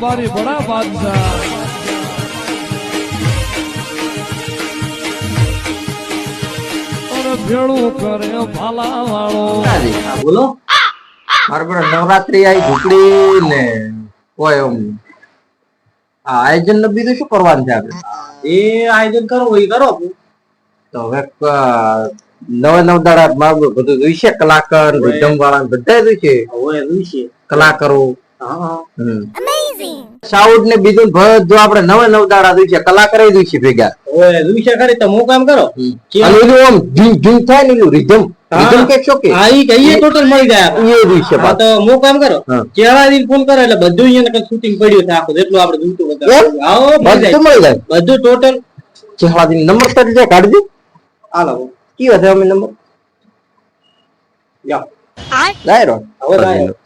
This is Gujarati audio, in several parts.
દરબારી બડા બાદશાહ ભેળું કરે ભાલા વાળો બોલો મારે પણ નવરાત્રી આવી ઝૂંપડી ને કોઈ એમ આયોજન ને બીજું શું કરવાનું છે આપણે એ આયોજન કરવું એ કરો તો હવે નવા નવ દાડા માં બધું જોઈશે કલાકાર વિધમ વાળા બધા જોઈશે હવે વિશે કલાકારો હા સાઉન્ડ ને બીજું જો આપણે નવા નવ દાડા જોઈશે કલાકાર જોઈશે ભેગા હવે વિશે ખરી તો હું કામ કરો અને એનું આમ ઝીમ ઝીમ થાય ને એનું રિધમ રિધમ કે શું કે હા ઈ કહીએ ટોટલ મળી જાય એ જોઈશે હા તો હું કામ કરો હા. કેળા દી ફોન કરો એટલે બધું અહીંયા શૂટિંગ પડ્યું છે આખું જેટલું આપણે જોઈતું એમ? બધા આવો મળી બધું મળી જાય જાય બધું ટોટલ ચેહલાદી નંબર તરીકે કાઢજો હાલો કયો છે અમે નંબર જાઓ ડાયરો હવે જાય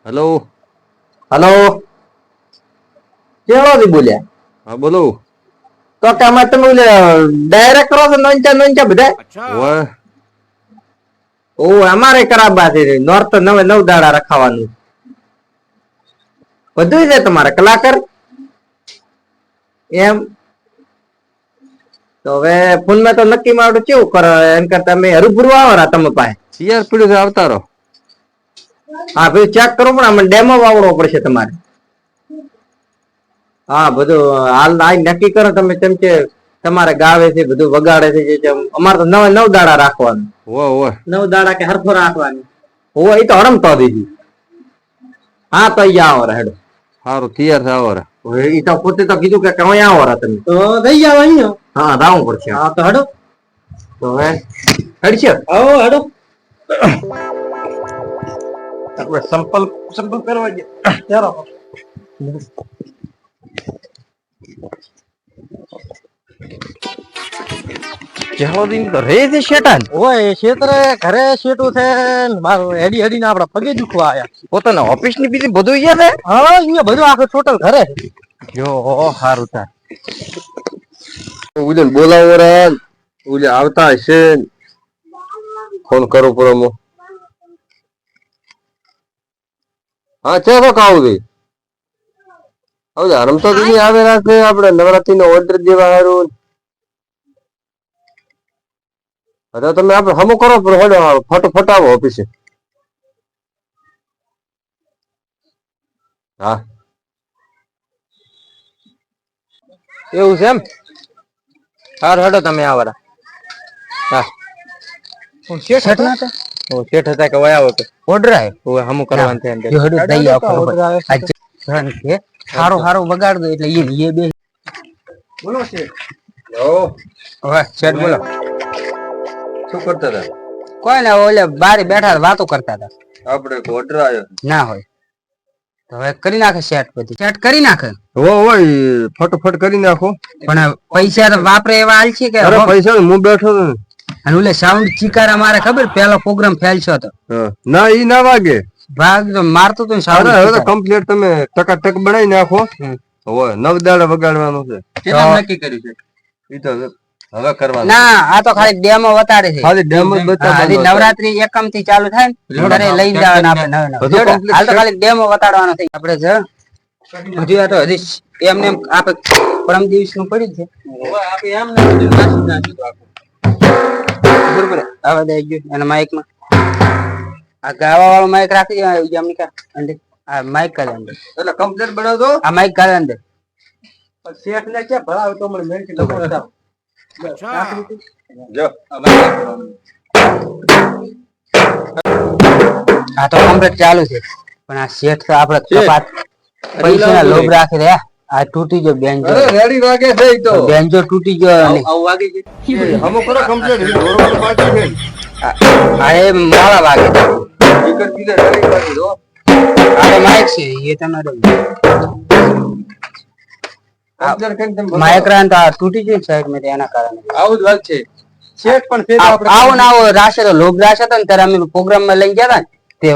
હેલો હેલો ચેહલાદી બોલ્યા હા બોલો તો કે આમાં તમે ડાયરેક્ટ કરો છો નોંચા બધા ઓય ઓ અમારે કરાબા છે નોર્થ નવે નવ દાડા રખાવાનું બધું છે તમારે કલાકાર એમ તો હવે ફોન માં તો નક્કી માં કેવું કરો એમ કરતા તમે હરુભરું આવો તમે પાસે સીઆર પીડ્યું છે આવતા રહો હા ભાઈ ચેક કરો પણ આમાં ડેમો વાવડવો પડશે તમારે હા બધું હાલ આ નક્કી કરો તમે કેમ કે તમારે ગાવે છે બધું વગાડે છે જે અમારે તો નવે નવ દાડા રાખવાનું ઓય નવ દાડા કે હરખો રાખવાની ઓ એ તો હરમતો દીધી હા તો અહીંયા આવો હેડો સારું તૈયાર થાવ રે એ તો પોતે તો કીધું કે કઈ આવો રા તમે તો દઈ જાવ અહીંયા હા રાવું પડશે હા તો હડો તો હવે હેડશે આવો હડો આપણે સંપલ કરવા દે ચાલો ચહેલો દિન તો રે છે શેતાન ઓય ક્ષેત્રે ઘરે શેટું છે ને મારું હેડી હેડીને આપડા પગે દુખવા આયા પોતાના ઓફિસ ની બીજી બધું અહીંયા છે હા અહીંયા બધું આખું ટોટલ ઘરે જો સારું થાય ઉજન બોલાવો રે ઉજે આવતા હશે ફોન કરો પૂરો હા ચાલો કાવું દે હવે રમતો દીની આવે રાખે આપણે નવરાત્રી નો ઓર્ડર દેવા હારું અરે તમે આપણે હમો કરો પણ ફોટો ફટાવો ઓફિસે હા એવું છે એમ સારું હેડો તમે આવરા હા શેઠ હતા ઓ શેઠ હતા કે વયા આવો કે ઓર્ડર આવે ઓ હમું કરવાનું છે અંદર હેડો દઈ આવો કે હારો હારો વગાડ દો એટલે એ બે બોલો છે ઓ હવે શેઠ બોલો શું કરતા હતા કોઈ ને ઓલે બારે બેઠા વાતો કરતા હતા આપણે ઓર્ડર આવ્યો ના હોય તો હવે કરી નાખે સેટ બધી સેટ કરી નાખે હોય ફટોફટ કરી નાખો પણ પૈસા તો વાપરે એવા હાલ છે કે અરે પૈસા હું બેઠો હતો ને. અને ઓલે સાઉન્ડ ચીકારા મારે ખબર પેલો પ્રોગ્રામ ફેલ છો તો હા. ના ઈ ના વાગે ભાગ તો મારતો તો સાઉન્ડ અરે હવે તો કમ્પ્લીટ તમે ટકાટક બનાવી નાખો હોય નવ દાડા વગાડવાનું છે કેટલા નક્કી કર્યું છે ઈ તો હવે કરવાનું ના આ તો ખાલી ડેમો બતાડે છે ખાલી ડેમો જ બતાવવાનો હા, નવરાત્રી એકમ થી ચાલુ થાય ને ઘરે લઈ જવાના આપણે નવે નવ બધું complete હાલ તો ખાલી ડેમો બતાડવાનો છે આપણે જ હજી આ તો હજી એમને એમ આપણે પરમ દિવસ નું પડ્યું છે આપણે એમ ને બધું નાસી નાખ્યું આખું બરોબર આવા દઈ ગયું અને માઇક માં આ ગાવા વાળો માઇક રાખી દેવા એમની કા અંદર આ માઇક કાઢે અંદર એટલે કમ્પ્લીટ બનાવજો આ માઇક કાઢે અંદર શેઠ ને ક્યાં ભરાવ તો મને મેં કીધું બતાવ જો આ તો કમ્પ્લીટ ચાલુ છે પણ આ શેઠ તો આપણે કપાત પૈસા ના લોભ રાખી દે આ તૂટી ગયો બેન્જો અરે રેડી વાગે છે ઈ તો બેન્જો તૂટી ગયો અને આવું વાગી ગયું હમો કરો કમ્પ્લીટ બરોબર બાકી છે આ એ મોડા વાગે ટિકટ કીધે રેડી વાગે જો આ માઇક છે એ તમારે કમ્પ્લીટ કરી તમે માઇક રાન તો આ તૂટી ગયું સાઈડ માં એના કારણે આવું જ વાત છે શેઠ પણ ફેર આવો ને આવો રાશે તો લોભ રાશે હતો ને ત્યારે અમે પ્રોગ્રામ માં લઈ ગયા હતા ને તે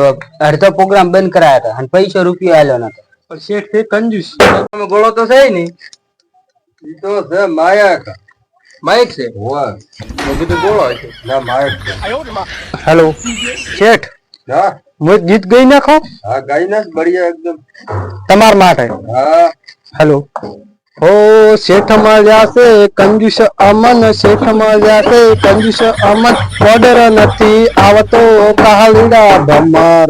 અડધો પ્રોગ્રામ બંધ કરાયા હતા અને પૈસો રૂપિયો આલ્યો નતો પણ શેઠ ફેર કંજૂસ તમે બોલો તો સહી ને ઈ તો છે માયક માઇક છે હોય બધું બોલો છે ના માયક છે હેલો શેઠ હા ગીત ગઈ નાખો હા ગાઈ ના બઢિયા એકદમ તમારા માટે હા હેલો ઓ શેઠ મળ્યા છે કંજુસ અમન શેઠ મળ્યા છે કંજુસ અમન ઓર્ડર નથી આવતો કાળીડા ભમર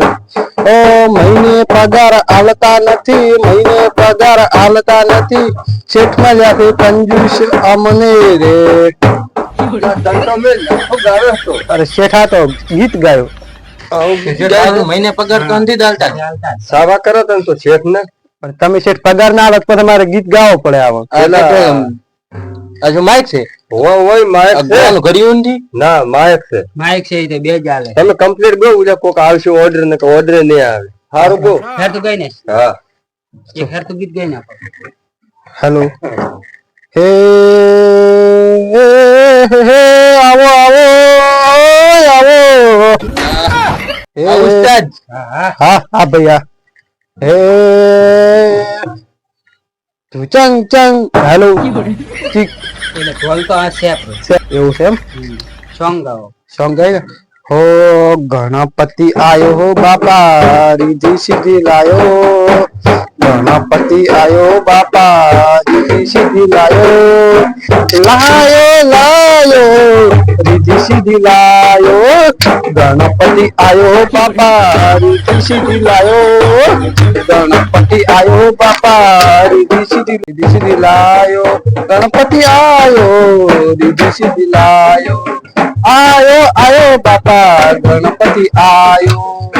ઓ મહિને પગાર આલતા નથી મહિને પગાર આલતા નથી શેઠ મળ્યા છે કંજુસ અમને રે તંતો મેં લખો ગાવે હતો અરે શેઠા તો ગીત ગાયો મહિને પગાર તો નથી ચાલતા સાવા કરો તને તો શેઠ ને પણ તમે શેઠ પગાર ના આલો તો તમારે ગીત ગાવો પડે આવો હજુ માઇક છે હોય માયક છે કર્યું નથી ના માયક છે માઇક છે એ તો બે જ હાલે તમે કમ્પ્લીટ બહુ ઉજા કોક આવશે ઓર્ડર ને તો ઓર્ડર નહીં આવે સારું બહુ ફેર તો ગઈ ને હા એક ફેર તો ગીત ગઈ નાખો હેલો હે હે આવો આવો આવો હે ઉસ્તાદ હા હા ભૈયા હે તું ચંગ ચંગ હેલો ચીક એટલે ઢોલ તો આ છે આપણો એવું છે એમ સોંગ ગાઓ સોંગ ગાય ને હો ગણપતિ આયો હો બાપા રીધી સીધી લાયો ગણપતિ આયો બાપા રીધી સીધી લાયો લાયો રીધી સીધી લાયો ગણપતિ આયો બાપા રીધી સીધી લાયો ગણપતિ આયો બાપા રીધી સીધી લાયો ગણપતિ આયો રીધી સીધી લાયો આયો બાપા ગણપતિ આયો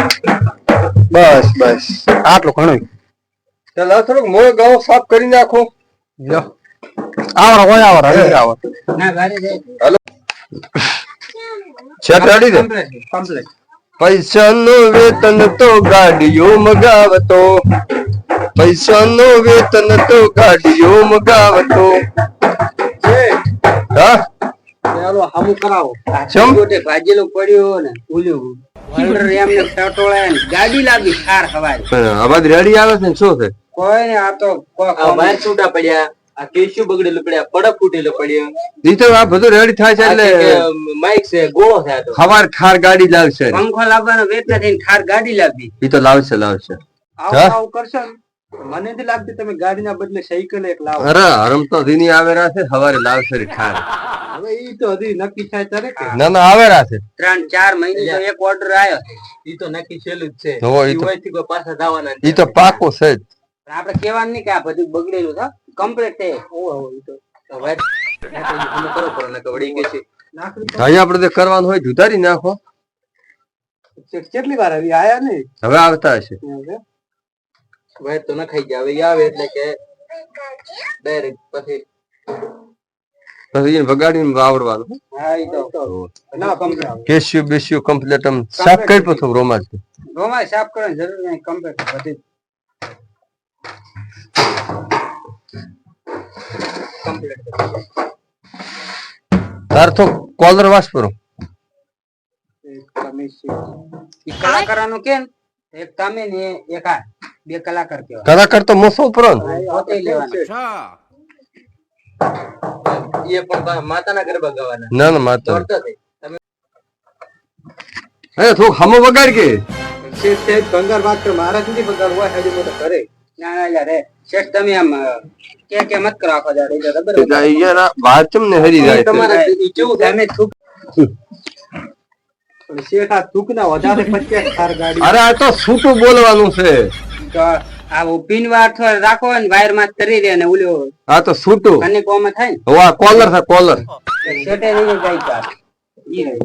બસ બસ આટલું ઘણું ચાલ થોડુંક મોય ગાઉં સાફ કરી નાખો લ્યો આવરો હોય આવરો હવે આવો ના ગાડી દે છે રેડી દે કમ્પ્લીટ પૈસાનો વેતન તો ગાડીઓ મગાવતો પૈસાનો વેતન તો ગાડીઓ મગાવતો હા ચાલો હામું કરાવો ચમ? ગોટે ભાજેલું પડ્યું ને ભૂલ્યું ઓર્ડર એમને ટટોળાય ને ગાડી લાગી ખાર હવારી અવાજ રેડી આવે છે ને શું છે કોઈ ને આ તો વાયર છૂટા પડ્યા આ કેસ્યુ બગડેલું પડ્યા પડક ફૂટેલું પડ્યું ઈ તો આ બધું રેડી થાય છે એટલે માઇક છે ગોળો થયા તો હવાર ખાર ગાડી લાવશે પંખો લાવવાનો વેત નથી ખાર ગાડી લાવી ઈ તો લાવશે લાવશે આવું કરશો ને મને નથી લાગતું તમે ગાડીના બદલે સાયકલ એક લાવો અરે હરમ તો દીની આવેરા છે હવારે લાવશે રે ખાર હવે ઈ તો હજી નક્કી થાય ત્યારે કે ના ના આવેરા છે 3-4 મહિને તો એક ઓર્ડર આવ્યો ઈ તો નક્કી છેલું જ છે તો ઈ તો થી કોઈ પાછા જવાના ઈ તો પાકો છે જ આપણે કહેવાનું નહીં કે આ બધું બગડેલું છે કમ્પ્લીટ છે ઈ તો હવે કરો કરો ને કવડી કે છે અહીંયા આપણે તો કરવાનું હોય જુદારી નાખો કેટલી વાર આવી આયા નહીં હવે આવતા હશે વાયર તો ન ખાઈ જાય હવે ઈ આવે એટલે કે ડાયરેક્ટ પછી પછી એને વગાડીને વાવડવાનું હા ઈ તો ના કમ્પ્લીટ કેસ્યુ બેસ્યુ કમ્પ્લીટ આમ સાફ કરી પથો રોમાજ રોમાય સાફ કરવાની જરૂર નહીં કમ્પ્લીટ બધી કમ્પ્લીટ તાર તો કોલર વાસ પરો ઈ કલાકારનું કેમ એક તમે ને એક આ બે કલાકાર કેવા કલાકાર તો મોસો પરો ને પોતે લેવાના એ પણ માતાના ગરબા ગાવાના ના ના માતા દોડતા થઈ તમે અરે થોડુંક હમો વગાડ કે શેઠ બંગાર વાત કર મારા સુધી બંગાર હોય હજી મોટો કરે ના ના યાર શેઠ તમે આમ કે મત કરો આખો યાર એટલે રબર યાર આ વાત ચમ ને હરી જાય છે. તમારે ઈ કેવું તમે થૂક પણ શેઠ આ થૂકના વધારે 50 થાર ગાડી અરે આ તો છૂટું બોલવાનું છે તો આ પિન વાર રાખો ને વાયર માં તરી દે ને ઓલ્યો આ તો છૂટું કનેકોમાં થાય ને હવે આ કોલર છે કોલર શેઠે રહી જાય કાર ઈ રહી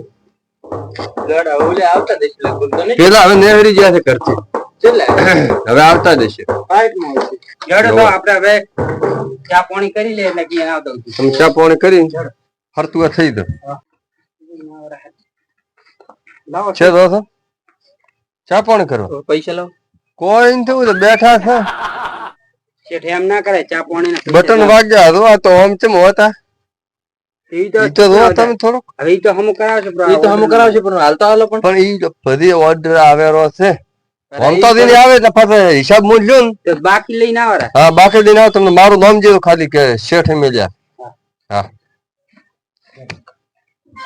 ગડા ઓલે આવતા દેશ લગભગ તો નહીં પેલા હવે નેહરી ગયા છે કરતી છેલ્લે હવે આવતા દેશે પાઇપમાં આવશે ગડા તો આપણે હવે ચા પાણી કરી લે એટલે કે આવતો તમે ચા પાણી કરી ફરતું થઈ દો લાવો છે તો ચા પાણી કરો પૈસા લાવો કોઈ નથી થયું બેઠા છે શેઠ એમ ના કરે ચા પાણી ના બટન વાગ્યા હતો આ તો આમ ચમ હોતા ઈ ઈ તો જો તમે થોડુંક હવે ઈ તો હમું કરાવશે પણ હાલતો હાલો પણ ઈ બધી ઓર્ડર આવેલો છે આમ તો દીને આવે એટલે પાછા હિસાબ મૂલ્યો ને તો બાકી લઈને આવરા હા બાકી દિન આવો તમને મારું નામ જેવું ખાલી કે શેઠ મેલ્યા હા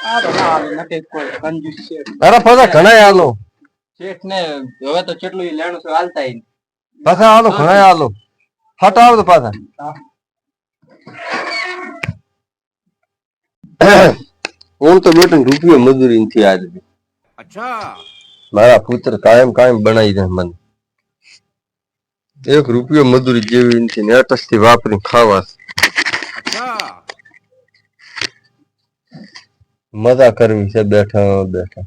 આ તો ના આવે નકે કોઈ કંજૂસ છે અરે પાછા ઘણા હાલો શેઠ ને હવે તો કેટલું લેણું છે હાલતા ઈ. પાછા હાલો ઘણા હાલો હટાવો તો પાછા હું તો બેટો રૂપિયો મજૂરી નથી આજ મારા પુત્ર કાયમ કાયમ બનાવી દે મને એક રૂપિયો મજૂરી જેવી નથી નેટસ થી વાપરી ખાવા મજા કરવી છે બેઠા બેઠા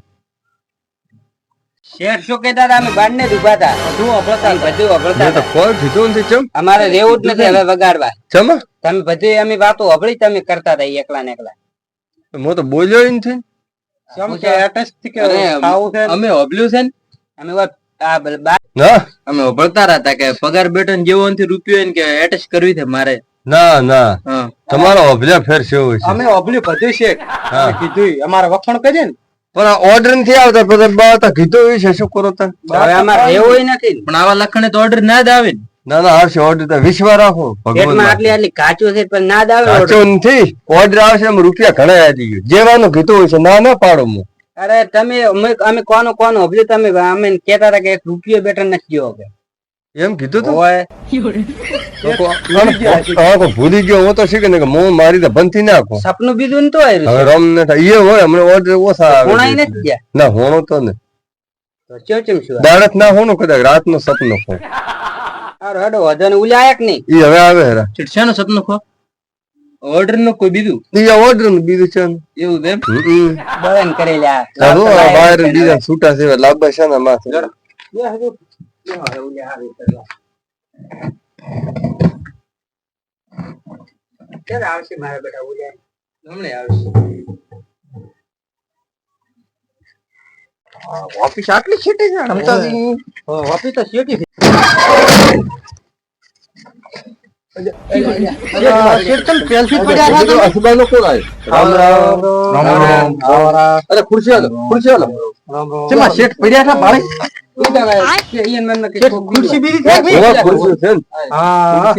શેઠ શું કહેતા હતા અમે બાર ને જ ઉભા હતા બધું અભળતા મેં તો કોઈ કીધું નથી ચમ અમારે રહેવું જ નથી હવે વગાડવા ચમ તમે બધી અમે વાતો અભળી તમે કરતા હતા એકલા ને એકલા હું તો બોલ્યો ય નથી શું કે અટસ થી કે ખાવું છે અમે હોબલ્યું છે ને અમે વાત આ બા ના અમે હોબળતા હતા કે પગાર બેટો ને જેવો નથી રૂપિયો એને કે એટેચ કરવી છે મારે. ના ના હા તમારો અભલ્યા ફેર છે અમે ઓબલ્યું બધું શેઠ કીધું અમારે વખાણ કરીએ ને પણ ઓર્ડર નથી આવતા પછી બાતા કીધું એ છે શું કરો તને હવે અમારે રહેવું નથી પણ આવા લખણે તો ઓર્ડર ના જ આવે ને. ના ના આવશે ઓર્ડર તો વિશ્વાસ રાખો પેટમાં ભગવાન આટલી આટલી કાચું છે પણ ના જ આવે સાચો નથી ઓર્ડર આવશે એમ રૂપિયા ઘણા આવી ગયું જેવાનું કીધું હોય છે ના ના પાડો હું અરે તમે અમે કોનું કોનું અભલ્યું તમે અમે કહેતા હતા કે એક રૂપિયો બેટર નથી ગયો કે એમ કીધું તું હોય ભૂલી ગયો હું તો શીખે ને કે હું મારી તો બંધી નાખું સપનું બીજું ને તો આવ્યું હવે રમ ને એ હોય હમણાં ઓર્ડર ઓછા આવે કોણાઈ નથી ગયા ના હોણો તો ને તો ચેમ શું દાડત ના હોણો કદાચ રાત નો સપનો ખો અરે હડો વજન ઉલાયક નહીં ઈ હવે આવે હેરા શેઠ સપનું ખો ઓર્ડર નું કોઈ બીજું ઈ ઓર્ડર નું બીજું છે ને. એવું છે એમ. બળન કરેલા ચાલો આ બહાર બીજા છૂટા છે લાંબા છે ને માથે ક્યારે આવશે મારા બેટા ઉલ્યા હમણે આવશે. ઓફિસ આટલી છેટી છે રમતાજી ઓફિસ તો શેટી અસબાનો કોણ આવ્યો રામ રામ અરે ખુરશી આલો શેમાં શેઠ પડ્યા હતા ભાડે ખુરશી બીજી ખુરશી છે ને હા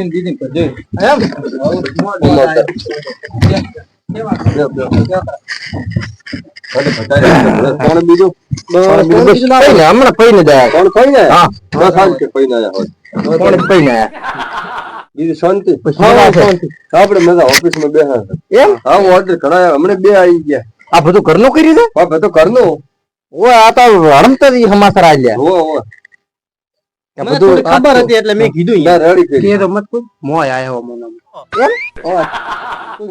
કોણ બીજું હમણાં પૈને જાય કોણ પૈને હા બસ હાલ કે પૈને આયા કોણ પૈને આયા બીજું શાંતિ આપડે મજા ઓફિસ માં બેઠા એમ હા ઓર્ડર ઘણા હમણાં બે આવી ગયા આ બધું ઘરનું કરી દે હા બધું ઘરનું ઓય આ તો હડમતા જ સમાચાર આવ્યા ઓ બધું ખબર હતી એટલે મેં કીધું ના રેડી કરી તો મત કોઈ મોય આયો મને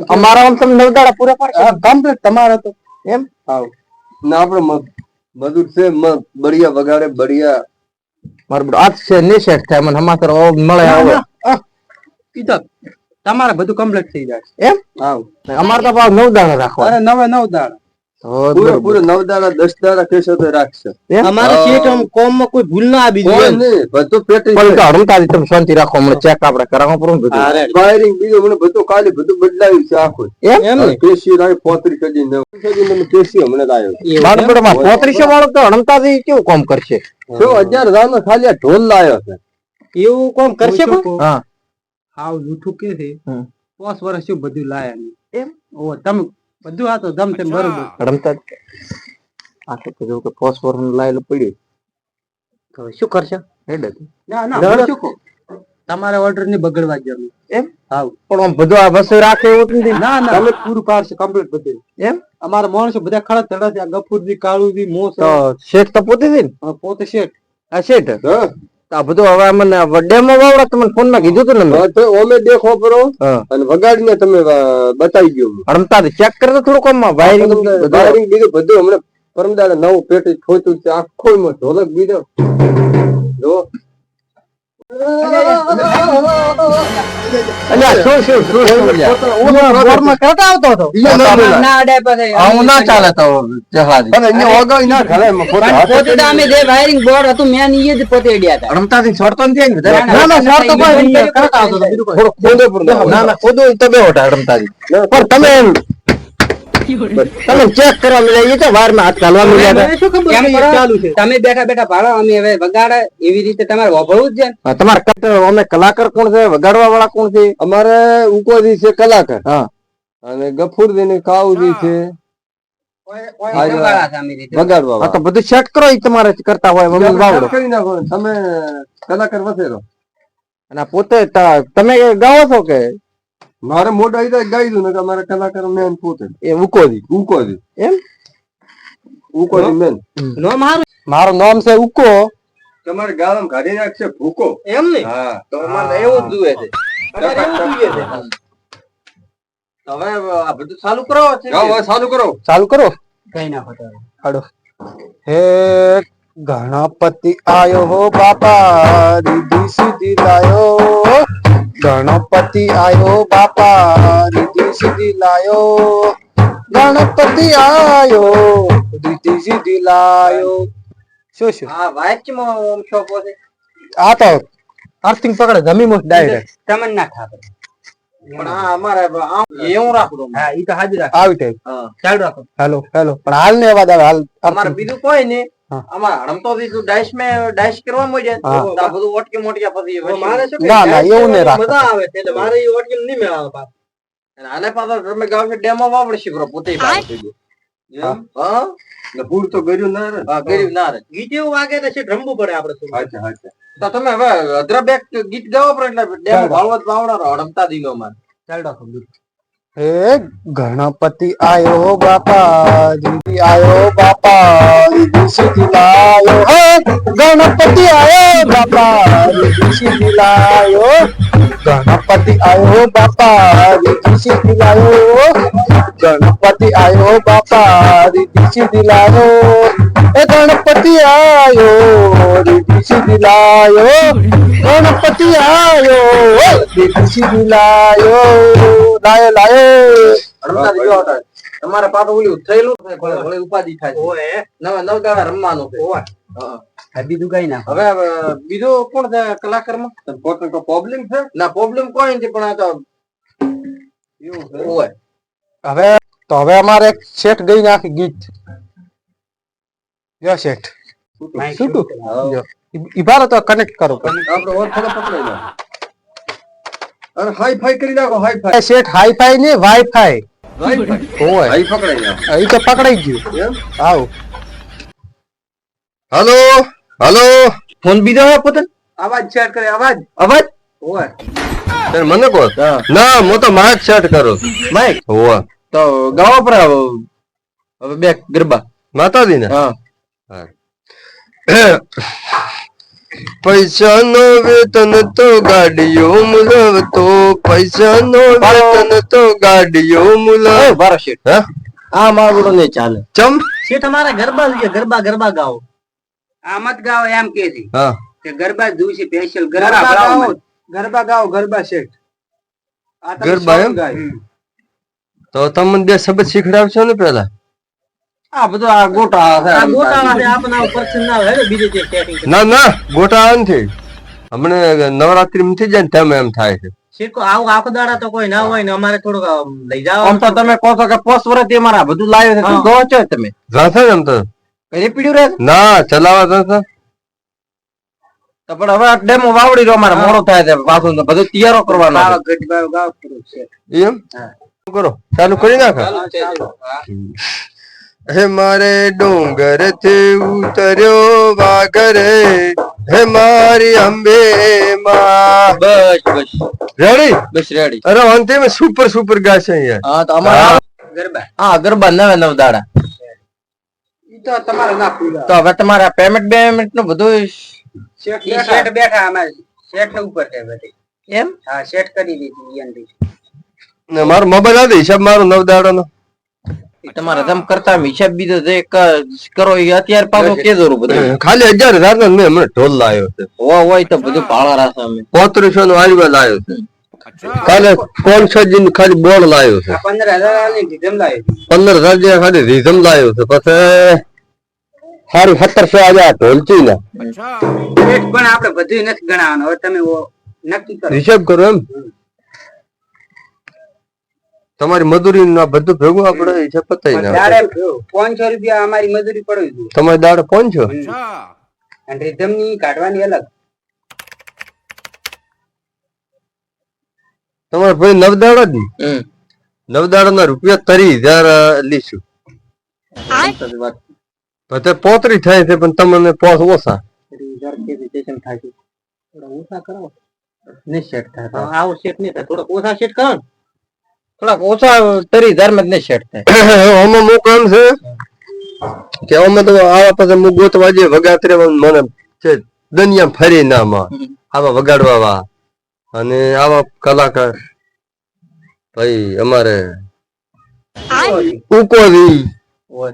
અમારા આમ તમે નવદાડા પૂરા પાડશો કમ્પ્લીટ તમારે તો એમ હા ના આપડે મજૂર છે બઢિયા વગાડે બઢિયા મારું આજ છે ને સેટ થાય મને સમાચાર મળે આવે કીધું તમારે બધું કમ્પ્લીટ થઈ જાય એમ હા અમારે તો ભાવ 9 દાડા રાખવા અરે નવે 9 દાડા પૂરે 9 દાડા 10 દાડા કેસો તો રાખશે અમારે સીટ કોમ માં કોઈ ભૂલ ના આવી કોઈ નહીં બધું પેટી પણ હડમતાજી તમે શાંતિ રાખો મને ચેક આપણે કરાવવો પડે બધું અરે વાયરિંગ બીજું મને બધું કાલે બધું બદલાવ્યું છે આખું એમ ને કેસી રાય 35 કદી ને કેસી હમણાં લાવ્યો બાળપણમાં 35 વાળો તો હડમતાજી કેવું કામ કરશે જો 1000 રાનો ખાલી આ ઢોલ લાવ્યો છે એવું કામ કરશે પણ હા હાવ જૂઠું કે છે 5 વર્ષ શું બધું લાયા નહીં એમ ઓ તમે બધું આ તો દમ તેમ બરોબર રમતા આ તો જો કે ફોસ્ફોર નું લાયેલું પડ્યું તો શું કરશે હેડ ના ના શું કહો તમારે ઓર્ડર ની બગડવા જવું એમ હાવ પણ આમ બધું આ વસ્તુ રાખે એવું નથી ના ના તમે પૂરું પાડશે કમ્પ્લીટ બધું એમ અમારા માણસો બધા ખડા ચડા છે આ ગફુરજી કાળુજી મોસ તો શેઠ તો પોતે છે ને પોતે શેઠ આ શેઠ આ બધું હવે મને ડેમો વાવડા તમને ફોન માં કીધું તું ને તો ઓમે દેખો કરો અને વગાડીને તમે બતાવી ગયો રમતા ચેક કરે તો થોડું કમ વાયરિંગ બીજું બધું હમણાં પરમદાડે નવું પેટી ખોતું છે આખો ઢોલક બીજો જો તમે ચેક કરવા મળ્યા એ તો વાર માં હાથ ચાલવા મળ્યા તમે બેઠા બેઠા ભાડો અમે હવે વગાડે એવી રીતે તમારે વાપરવું જ છે તમારે અમે કલાકાર કોણ છે વગાડવા વાળા કોણ છે અમારે ઉકોજી છે કલાકાર હા અને ગફુરજી ને કાઉજી છે સંભાળા છે અમે રીતે. વગાડવા આ તો બધું સેટ કરો ઈ તમારે કરતા હોય મમ્મી વાવડો કરી નાખો ને. તમે કલાકાર વસેરો અને આ પોતે તમે ગાવો છો કે મારે મોટા ઈદા ગાઈ દઉં ને કે મારા કલાકાર મેન પોતે એ ઉકોદી ઉકોદી એમ ઉકોદી મેન નો મારું મારું નામ છે ઉકો તમારે ગાળામાં કાઢી નાખશે ભૂકો એમ ને હા તો અમારે એવું જ જોઈએ છે અમારે એવું જોઈએ છે. તો હવે આ બધું ચાલુ કરો છે ગાઓ હવે ચાલુ કરો ચાલુ કરો કઈ નાખો તમે. હાડો હે ગણપતિ આયો હો બાપા રીધી સીધી લાયો ગણપતિ આયો બાપા રીધી સીધી લાયો ગણપતિ આયો રીધી સીધી લાયો શું શું હા વાંચમાં ઓમ શોપ છે આ તો અર્થિંગ પકડે જમીન માં ડાયરેક્ટ તમને ના ખાવે. પણ આ અમારે આમ એવું રાખવું હા ઈ તો હાજર રાખો. આવી ટાઈપ હા ચાલુ રાખો. હેલો હેલો પણ હાલ ને અવાજ આવે હાલ અમારે બીજું કોઈ નહીં હા. અમારે હડમતો થી ડાઈસ માં ડાઈસ કરવા મળે તો હા. આ બધું ઓટકી મોટકી પછી મારે શું કે ના ના dance એવું નહીં કરવાની રાખો મજા આવે છે એટલે મારે ઈ ઓટકી નહીં મેળાવે પાછું. અને આને પાછો તમે ગાવ છે ડેમો વાપરે શીખરો પોતે પાછો થઈ ગયો હા ને ભૂલ તો કર્યું ના રે હા ગરીબ ના રે ગીત એવું વાગે ને છે રમવું પડે આપણે શું. અચ્છા અચ્છા તો તમે હવે અદ્રબેક ગીત ગાવો પડે એટલે ડેમો ભાળવત વાવડારો હડમતા દીનો મારે ચાલુ રાખો ગીત. હે ગણપતિ આયો બાપા દીદી આયો બાપા દીદી સીધી લાયો હે ગણપતિ આયો બાપા દીદી સીધી લાયો ગણપતિ આયો બાપા દીદી સીધી લાયો ગણપતિ આયો બાપા દીદી સીધી લાયો એ ગણપતિ આયો દીદી સીધી લાયો ગણપતિ આયો દીદી સીધી લાયો લાયો લાયો હડમતા દીનો હતા તમારે પાછું ઓલું થયેલું છે ભલે ઉપાધિ થાય છે ઓય નવા નવ દાડા રમવાનું છે ઓય હા. આ બીજું કઈ નાખો. હવે બીજો કોણ છે કલાકારમાં પોતે તો પ્રોબ્લેમ છે ના પ્રોબ્લેમ કોઈ નથી પણ આ તો એવું છે હોય હવે તો હવે અમારે એક શેઠ ગઈ નાખી ગીત યો શેઠ શું તું ઈભારો તો કનેક્ટ કરો આપણે ઓર થોડો પકડાઈ લો અરે હાઈ ફાઈ કરી નાખો હાઈ ફાઈ શેઠ હાઈફાઈ ને વાઈફાઈ હોય હાઈ પકડાઈ નાખો એ તો પકડાઈ ગયું એમ આવ હાલો હાલો ફોન બીજો હે પોતે અવાજ શેર કરે અવાજ અવાજ ઓય તે મને કહો ના હું તો માઇક સેટ કરું માઈક હોવા તો ગાવા પર હવે બે ગરબા માતાજી ને હા પૈસા નો વેતન તો ગાડીઓ મુલવતો પૈસા નો વેતન તો ગાડીઓ મુલવ બારો શેઠ હા આ મારું નહીં ચાલે ચમ છે તમારા ગરબા જોઈએ ગરબા ગરબા ગાઓ આ મત ગાઓ એમ કે છે હા કે ગરબા જ જોઈશે સ્પેશિયલ ગરબા ગરબા ગાઓ. ગાઓ ગરબા ગાઓ ગરબા શેઠ આ તમે ગરબા song એમ? ગાય. તો તમે બે શબ્દ શીખડાવશો ને પેલા આ બધું આ ગોટા છે આ ગોટાળા છે આપના પર્સન ના હોય ને બીજે જે સેટિંગ ના ના ગોટા નથી હમણે નવરાત્રી નથી જાય ને તેમ એમ થાય છે શીખો આવું આખો દાડા તો કોઈ ના હોય ને અમારે થોડુંક લઈ જાવ આમ તો તમે કહો છો કે 5 વર્ષથી અમારા બધું લાવ્યો છે હા. તો ગો છો તમે જાશે ને એમ તો કઈ પીડ્યું રહે છે? ના ચલાવા જાશે તો પણ હવે આ ડેમો વાવડી રહ્યો અમારે મોડો થાય છે પાછું તો બધું તૈયારો કરવાનો છે. ગરબા ગાવ કરું છે એમ કરો ચાલુ કરી નાખો હે મારે ડુંગર થી ઉતર્યો વાઘરે હે મારી અંબે માં બસ બસ રેડી બસ રેડી અરે અંતે में सुपर सुपर गाશે યાર હા તો અમારા ગરબા હા ગરબા નવે નવ દાડા ઈ તો તમારે ના પૂરા તો હવે તમારા પેમેન્ટ નું બધું શેઠ બેઠા અમારે શેઠ ઉપર છે બધી એમ હા સેટ કરી દીધી એનડી ને મારો મોબાઈલ આ દે હિસાબ મારો 9 દાડા નો તમારે તેમ કરતા હિસાબ બીજો જે કરો એ અત્યારે પાછો કેજો બધું ખાલી 1000 નો મેં હમણાં ઢોલ લાવ્યો છે હોય તો બધું ભાળા રાખે અમે 3500 નો આલવા લાવ્યો છે કાલે કોણ સજીન ખાલી બોર્ડ લાવ્યો છે 15,000 ની ડીઝમ લાવી 15000 જે ખાલી રીઝમ લાવ્યો છે પછી સારું 1700 આજા ઢોલચી ના શેઠ પણ આપણે બધું નથી ગણાવવાનું હવે તમે નક્કી કરો હિસાબ કરો એમ તમારી મજૂરી ના બધું ભેગું આપણે હિસાબ પતાઈ ના દાડે 500 રૂપિયા અમારી મજૂરી પડવી જોઈએ તમારી દાડે પહોંચો અને રિધમ ની કાઢવાની અલગ તમારે ભાઈ 9 દાડા જ ને? 9 દાડા ના રૂપિયા 30,000 લીશું બધે પોતરી થાય છે પણ તમને પોસ ઓછા ઓછા કરાવો નહીં સેટ થાય આવો સેટ નહીં થાય થોડોક ઓછા સેટ કરો ને થોડાક ઓછા 30,000 માં જ નહીં સેટ થાય આમાં હું કામ છે કે આમાં તો આવા પાસે હું ગોતવા જે વગાતરે મને છે દુનિયા ફરી ના માં આવા વગાડવા વા અને આવા કલાકાર ભાઈ અમારે ઉકોરી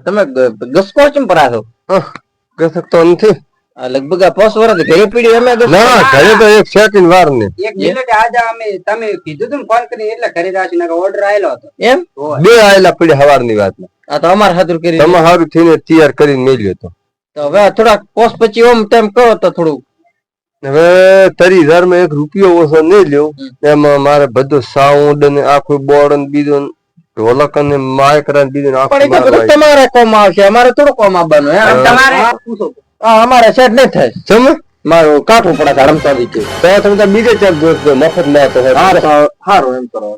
તમે ગસકો ચમ પર આવો ગસક તો નથી આ લગભગ આ 5 વર્ષ ઘરે પીડી અમે ના ઘરે તો એક સેકન્ડ વાર ને એક મિનિટ આજે અમે તમે કીધું તું ફોન કરીને એટલે ઘરે રાશી ના ઓર્ડર આવેલો હતો એમ બે આયેલા પડી હવારની વાત આ તો અમાર હાથુર કરી તમે સારું થઈને તૈયાર કરીને મેલ્યો તો હવે થોડાક પોસ પછી ઓમ તેમ કરો તો થોડું હવે 30,000 માં 1 રૂપિયો ઓછો નહીં લ્યો એમાં મારે બધું સાઉન્ડ અને આખું બોર્ડ અને બીજું ઢોલક અને માઇક અને બીજું આખું પણ એ તો બધું તમારે કોમ આવશે અમારે થોડું કોમ આવવાનું હે તમારે પૂછો અમારે સેટ નહીં થાય જમ મારું કાઠું પડે રમતા દીકે તો તમે બીજે ચાર દોસ્ત મફત ના તો સારું એમ કરો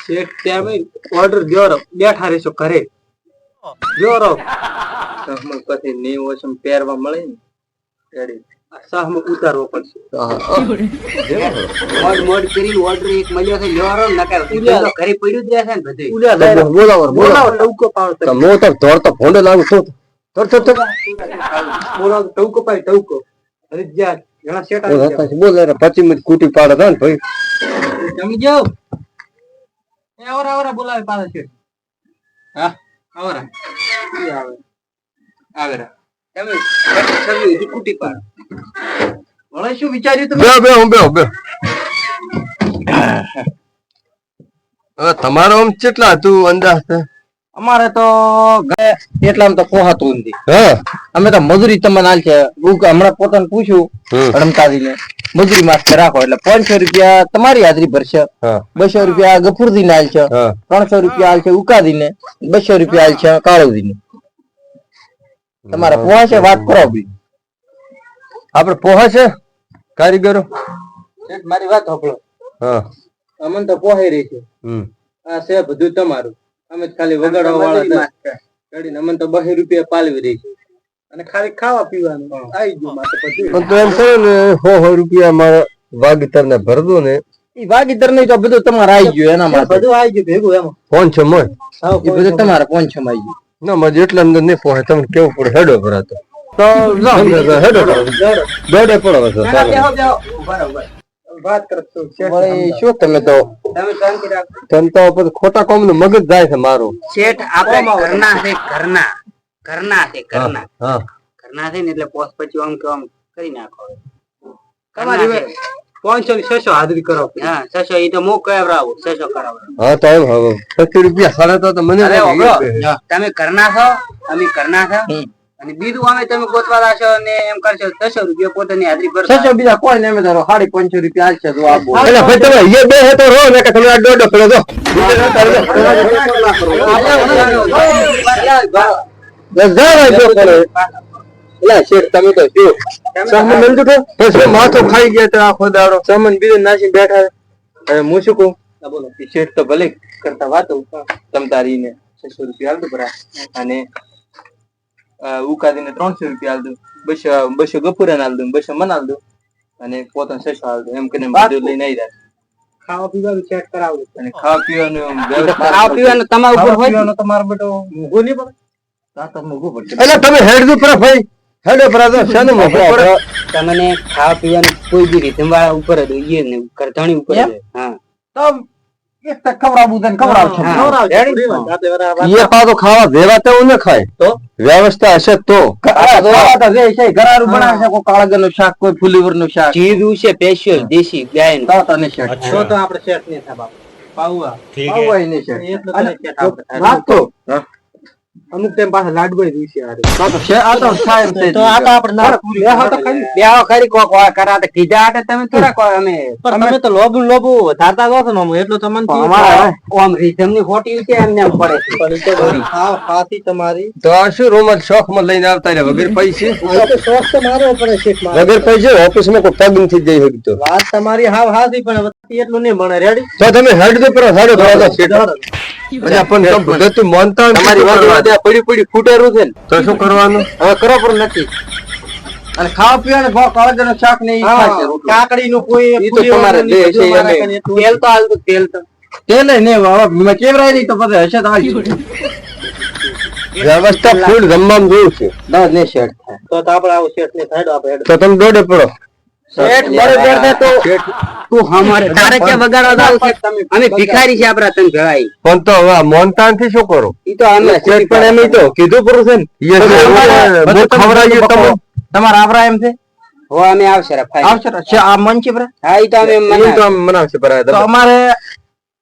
સેટ ત્યાં ભાઈ ઓર્ડર જોરો બેઠા રહેશો ઘરે જોરો પછી નેવ ઓછમ પહેરવા મળે ને રેડી સાહમાં ઉતારવો પડશે મોડ કરીને ઓર્ડર એક મળ્યો છે જોરો નકર ઘરે પડ્યું જ રહેશે ને બધે બોલાવો ટૌકો પાડો તમે તો ધોર તો ફોંડો લાગુ છો બોલાવો ટૌકો પાડ ટૌકો અરે જા ઘણા સેટ આવી બોલ રે 25 મિનિટ કુટી પાડે ને ભાઈ જમી જાવ એ આવરા બોલાવે પાછા છે હા આવરા આવે આવરા તમે સવી કુટી પાડ વળે શું વિચાર્યું તમે બે હવે તમારો આમ કેટલા હતું અંદાજ અમારે તો એટલામાં તો પોહાતું નથી હા અમે તો મજૂરી તમને હાલ છે હમણાં પોતાને પૂછ્યું રમતાજીને મજૂરી માસ્ટર રાખો એટલે 500 રૂપિયા તમારી હાજરી ભરશે 200 રૂપિયા ગફુરજી ને હાલ છે 300 રૂપિયા હાલ છે ઉકાદી ને 200 રૂપિયા હાલ છે કાળુજી ને તમારે પોહાશે વાત કરો બી આપડે પોહાશે કારીગરો મારી વાત સાંભળો હા અમન તો પોહાઈ રહી છે આ છે બધું તમારું અમે ખાલી વગાડવા વાળા ગાડી અમન તો 200 રૂપિયા પાલવી રહી છે અને ખાલી ખાવા પીવાનું આવી ગયું મારે પછી પણ તો એમ કરો ને 100 રૂપિયા મારા વાગીતર ને ભરદો ને ઈ વાગીતર નહીં તો બધું તમારે આવી ગયું એના માટે બધું આવી ગયું ભેગું એમાં ફોન છે મોય એ બધું તમારે 500 માં આવી ગયું ના મજે એટલા અંદર નહીં પોહે તમને કેવું પડે હેડો ભરાતો તો હેડો દોડે પડો બરાબર વાત કરતો શું તમે તો તમે શાંતિ રાખો તમ તો પછી ખોટા કામ નું મગજ જાય છે મારું શેઠ આપણે ઘરના છે ઘરના હા ઘરના છે ને એટલે પોસ્ટ પછી આમ કેમ કરી નાખો તમારી 500 ની 600 હાજરી કરો હા 600 ઈ તો મો કરાવો 600 કરાવો હા તો એમ હવે 25 રૂપિયા સાડા તો મને તમે ઘરના છો અમે ઘરના છો અને બીજું અમે તમે ગોતવા લાશો અને એમ કરશો 600 રૂપિયા પોતાની હાજરી ભરશો 600 બીજા કોઈ નહીં અમે તો 550 રૂપિયા હાલશે તો આપો એટલે ભાઈ તમે એ બે હે તો રો ને કે તમે આ દોડો પડો દો એટલે શેઠ તમે તો જો સામાન મળતું તો પછી માથો ખાઈ ગયા તો આખો દાડો સામાન બીજો નાસી બેઠા હવે હું શું કહું બોલો શેઠ તો ભલે કરતા વાતો તમતારીને 600 રૂપિયા હાલ દો બરા અને ઉકાદીને 300 રૂપિયા હાલ દો 200 ગફુરાને હાલ દો 200 મન હાલ દો અને પોતાને 600 હાલ દો એમ કરીને બધું લઈને આવી જાય ખાવા પીવાનું સેટ કરાવો અને ખાવા પીવાનું તમારા ઉપર હોય તમારો બેટો મોઘું નહીં પડે તો મોઘું પડશે એટલે તમે હેડ પર ભાઈ હેડો પર તો શાનું મોઘું પડે તમને ખાવા પીવાનું કોઈ બી રીતમ વાળા ઉપર જ હોય ને કરધણી ઉપર હા તો એક તક ખવડાવું તને ખવડાવશું એ પાછો ખાવા દેવા તો ન ખાય તો વ્યવસ્થા હશે તો ઘરારું બનાવે છે કોઈ કાળગરનું શાક કોઈ ફુલીવરનું શાક જીરું છે સ્પેશિયલ દેશી ગાય તો તને શેઠ તો આપણે સેટ નહીં થાય બાપા પાઉવા પાઉવા નહીં શેઠ એટલે તને સેટ આપણે વાત તો અમુક ટાઈમ પાછા લાડભાઈ દિવસે હારે આ તો થાય એમ છે. તો આ તો આપણે ના પૂરી બેહો ખરી કોક વા કરા તે કીધા હાટે તમે થોડા કોઈ અમે પણ તમે તો લોબુ વધારતા ગો છો ને અમુ, એટલું તમને અમારા ઓમ રીધમની ખોટી છે એમને એમ પડે છે. પણ ઈ તો હાવ હાથી તમારી તો આ શું રોમન શોખ માં લઈને આવતા રહ્યા વગર પૈસે આ તો શોખ તો મારો પડે શેઠ મારો. વગર પૈસે ઓફિસ માં કોઈ પગ નથી જઈ શકતો વાત તમારી હાવ હાથી પણ હવે એટલું નહીં ભણે રેડી તો તમે હેડ દે પર સાડો થોડા શેઠ અચ્છા પણ તમ ભગત માનતા તમારી વાત ત્યાં પડી પડી ફૂટેરું છે ને તો શું કરવાનું હવે કરો પણ નથી અને ખાવા પીવાને ભાવ કાળજાનો શાક ને ઈ ખાય છે રોટલો. કાકડી નું કોઈ ઈ તો તમારે દે છે અમે. તેલ તો હાલતું તેલ તો તેલ ને હવે મેં કેવરાય નહીં તો પછી હશે તો આવી વ્યવસ્થા ફૂલ રમવામાં જોયું છે દસ ને શેઠ તો આપણે આવું શેઠ ને થાય આપણે હેડ તો તમે દોડે પડો શેઠ બરોબર છે તો તું હમારે તારે ક્યાં વગાડવા જાવ છે અમે ભિખારી છે આપડા તને ભેળાઈ પણ તો હવે મોનતાન થી શું કરો ઈ તો અમે શેઠ પણ એમ ઈ તો કીધું પૂરું છે ને બધું ખવડાવ્યું તમને તમારા આપરા એમ છે હો અમે આવશે રે ફાઈન આવશે રે આ મન છે બ્રા હા ઈ તો અમે ઈ તો આમ મનાવશે તો બરાબર અમારે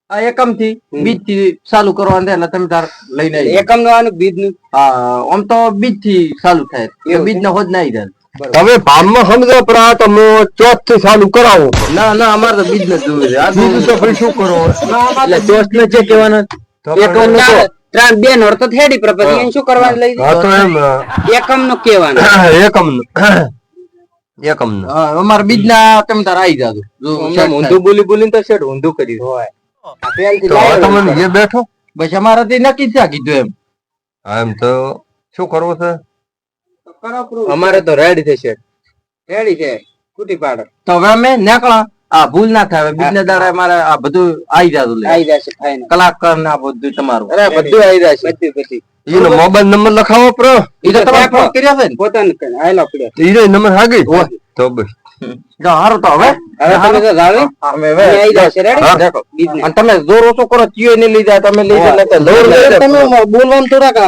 આ એકમ થી બીજ થી ચાલુ કરવાનું થાય એટલે તમે તાર લઈને આવી એકમ નું આનું બીજ નું હા આમ તો બીજ થી ચાલુ થાય એ બીજ નો હોજ ના આવી જાય તમે ભામમાં સમજો પણ આ તમે ચોથ થી ચાલુ કરાવો ના ના અમારે તો બીજ નથી જોયું છે. આ બીજું તો પછી શું કરો એટલે દોસ્ત ને છે કેવાના એકમ નું ત્રણ બે નોર તો થેડી પર પછી એને શું કરવાનું લઈ હા તો એમ એકમ નું કેવાનું એકમ નું અમારે બીજ ના તમે તાર આવી જાજો ઊંધું બોલી બોલીને તો શેઠ ઊંધું કર્યું હોય તો હવે તમને એ બેઠો બસ અમારે તો નક્કી જ છે કીધું એમ હા એમ તો શું કરવું છે અમારે તો રેડી છે શેઠ રેડી છે કુટી પાડ તો હવે અમે નીકળા આ ભૂલ ના થાય બીજને દાડે અમારે આ બધું આવી જાતું આવી જશે ફાઈનલ કલાકાર ના બધું તમારું અરે બધું આવી જશે બધું એનો મોબાઈલ નંબર લખાવો પ્રો ઈ તો તમે ફોન કર્યા છે ને પોતાને આયલો પડ્યો ઈનો નંબર હાગી તો બસ જો હારું તો હવે તમે તો જાવ અમે હવે આવી જશે રેડી દેખો અને તમે જોર ઓછો કરો ચિયો ને લઈ જાય તમે લઈ જાય તો જોર તમે બોલવાનું થોડાક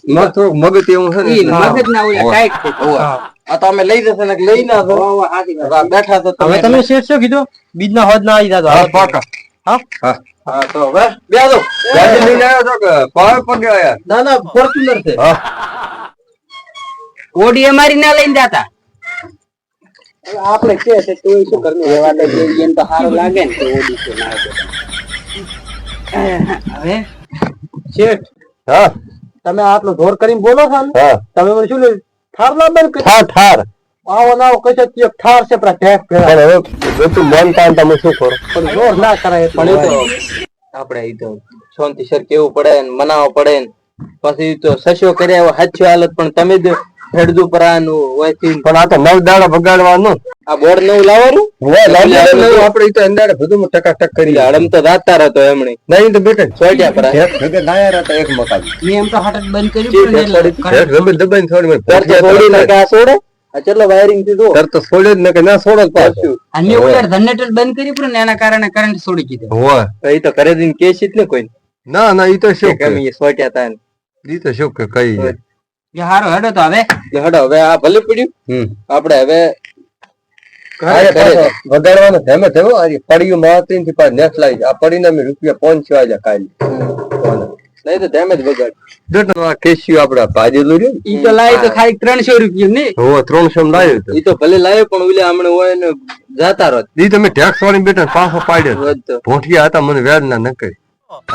માર થોડુંક મગજ એવું છે ને મગજ ના ઓલા ટાઈટ છે આ તો અમે લઈ જશે ને લઈ ના દો બેઠા તો હવે તમે શેઠ શું કીધું બીજ ના હોદ ના આવી જાજો હા પાકા હા હા હા તો હવે બેસો ગાડી લઈને આવ્યો છો કે પાર પગે આયા ના ના ફોર્ચ્યુનર છે હા ઓડી અમારી ના લઈને જાતા આપણે કે છે તો શું કરવું એ વાત જ એમ તો સારું લાગે ને તો ઓડી છે ના હવે શેઠ હા તમે આટલો ઢોર કરીને બોલો છો ને હા તમે મને શું લે ઠાર ના બંધ કરી ઠાર ઠાર આવો ના આવો કશે એક ઠાર છે પણ ટેપ ભેળા પણ હવે બધું મોનતા તમે શું કરો પણ જોર ના કરાય પણ એ તો આપણે ઈ તો શાંતિસર કેવું પડે ને મનાવવા પડે ને પછી તો સસ્યો કર્યા હાચ્યો હાલત પણ તમે જ હેડદું પરાનું હોય પણ આ તો નવ દાડા બગાડવાનું આ બોર્ડ નવું લાવવાનું આપણે તો અંદાડે બધું ટકાટક કરી હડમ તો રાતા રહેતો એમણે નહીં તો બેટા સોટ્યા પર ભેગા નાયા હતા એક મકાન મેં એમ તો હટક બંધ દબાઈને થોડી છોડી નાખે આ છોડે આ ચલો વાયરિંગ થી જો તર તો છોડે જ ને કે ના છોડે જ પાછું અને ઉલટ જનરેટર બંધ કરી પણ એના કારણે કરંટ છોડી દીધો હોય એ તો કરે દીન કેશિત ને કોઈ ના ના ઈ તો શું કે ગમે સોટ્યા તા ઈ તો શું કે કઈ જે હારો હેડો તો હવે હેડો હવે આ ભલે પડ્યું આપણે હવે વગાડવાનું ધેમે ધેમો પડ્યું માવતી થી પાછ નેટ લાવી આ પડીને અમે રૂપિયા 500 આજા કાઢી નહીં તો ધેમે જ વગાડ દેટ આ કેસ્યુ આપડા ભાજેલું રહ્યું ઈ તો લાવી તો ખાલી 300 રૂપિયા ને હો 300 માં લાવ્યો તો ઈ તો ભલે લાવ્યો પણ ઓલે હમણે હોય ને જાતા રોત ઈ તમે ટેક્સ વાળી બેટા પાછો પાડ્યો ભોંઠિયા હતા મને વ્યાજ ના નકરી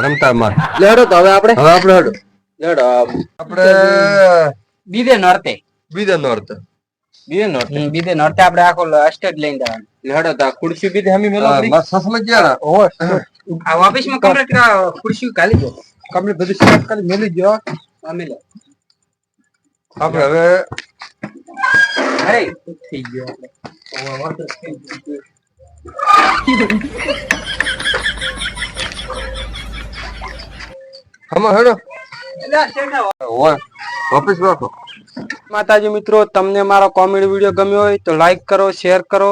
રમતા માર લેડો તો હવે આપણે હેડો લેડો આપણે બીજે નોરતે બીજા નોર્થ બીજે નોરતે આપણે આખો સ્ટેટ લઈને જવાનું લેડો તો ખુરશી બીજે હમી મેલો માર સસમાં ગયા આ ઓફિસ માં કમ્પ્લીટ ખુરશી કાલી દો કમ્પ્લીટ બધું સેટ કરી મેલી ગયો અમે લે આપણે હવે અરે થઈ ગયો હમણાં હેડો ઓફિસ રાખો માતાજી મિત્રો તમને મારો કોમેડી વિડીયો ગમ્યો હોય તો લાઈક કરો શેર કરો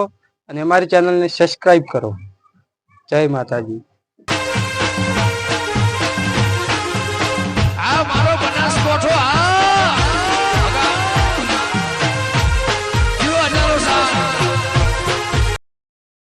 અને અમારી ચેનલને સબસ્ક્રાઇબ કરો જય માતાજી